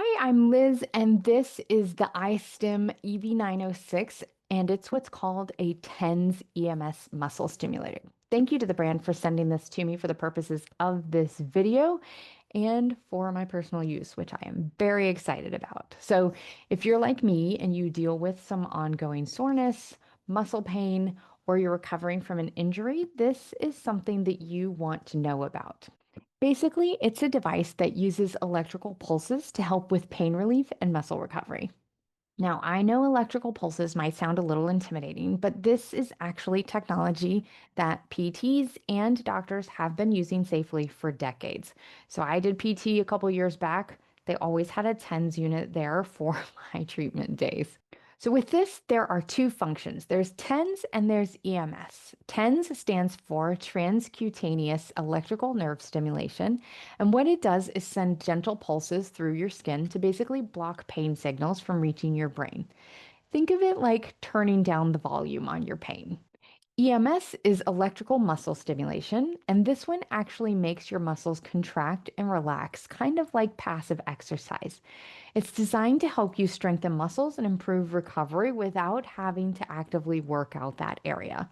Hi, I'm Liz, and this is the iStim EV906, and it's what's called a TENS EMS muscle stimulator. Thank you to the brand for sending this to me for the purposes of this video and for my personal use, which I am very excited about. So, if you're like me and you deal with some ongoing soreness, muscle pain, or you're recovering from an injury, this is something that you want to know about. Basically, it's a device that uses electrical pulses to help with pain relief and muscle recovery. Now, I know electrical pulses might sound a little intimidating, but this is actually technology that PTs and doctors have been using safely for decades. So I did PT a couple years back. They always had a TENS unit there for my treatment days. So with this, there are two functions. There's TENS and there's EMS. TENS stands for transcutaneous electrical nerve stimulation, and what it does is send gentle pulses through your skin to basically block pain signals from reaching your brain. Think of it like turning down the volume on your pain. EMS is electrical muscle stimulation, and this one actually makes your muscles contract and relax, kind of like passive exercise. It's designed to help you strengthen muscles and improve recovery without having to actively work out that area.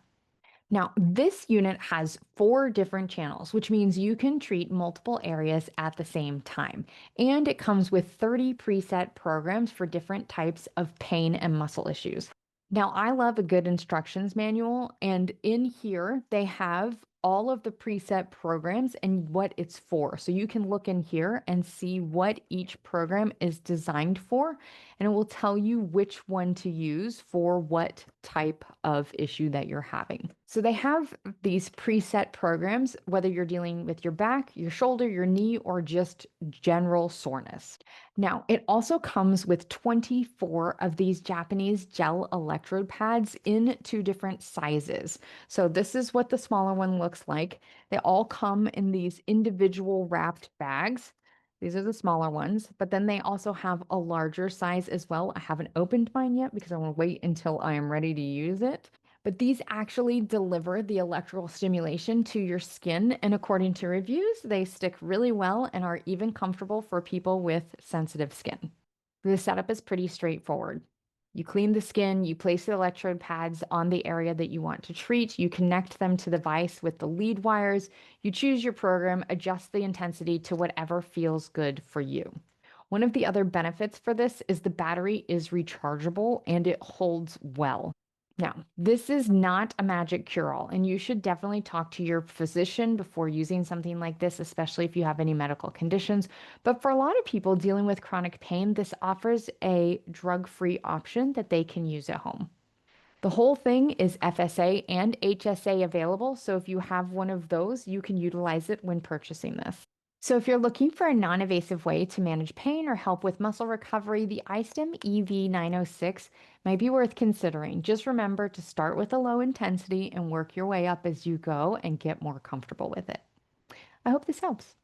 Now, this unit has four different channels, which means you can treat multiple areas at the same time. And it comes with 30 preset programs for different types of pain and muscle issues. Now, I love a good instructions manual, and in here they have all of the preset programs and what it's for. So you can look in here and see what each program is designed for, and it will tell you which one to use for what type of issue that you're having. So they have these preset programs, whether you're dealing with your back, your shoulder, your knee, or just general soreness. Now, it also comes with 24 of these Japanese gel electrode pads in two different sizes. So this is what the smaller one looks like. They all come in these individual wrapped bags. These are the smaller ones, but then they also have a larger size as well. I haven't opened mine yet because I want to wait until I am ready to use it. But these actually deliver the electrical stimulation to your skin, and according to reviews, they stick really well and are even comfortable for people with sensitive skin. The setup is pretty straightforward. You clean the skin, you place the electrode pads on the area that you want to treat, you connect them to the device with the lead wires, you choose your program, adjust the intensity to whatever feels good for you. One of the other benefits for this is the battery is rechargeable and it holds well. Now, this is not a magic cure-all, and you should definitely talk to your physician before using something like this, especially if you have any medical conditions. But for a lot of people dealing with chronic pain, this offers a drug-free option that they can use at home. The whole thing is FSA and HSA available, so if you have one of those, you can utilize it when purchasing this. So if you're looking for a non-invasive way to manage pain or help with muscle recovery, the iStim EV906 might be worth considering. Just remember to start with a low intensity and work your way up as you go and get more comfortable with it. I hope this helps.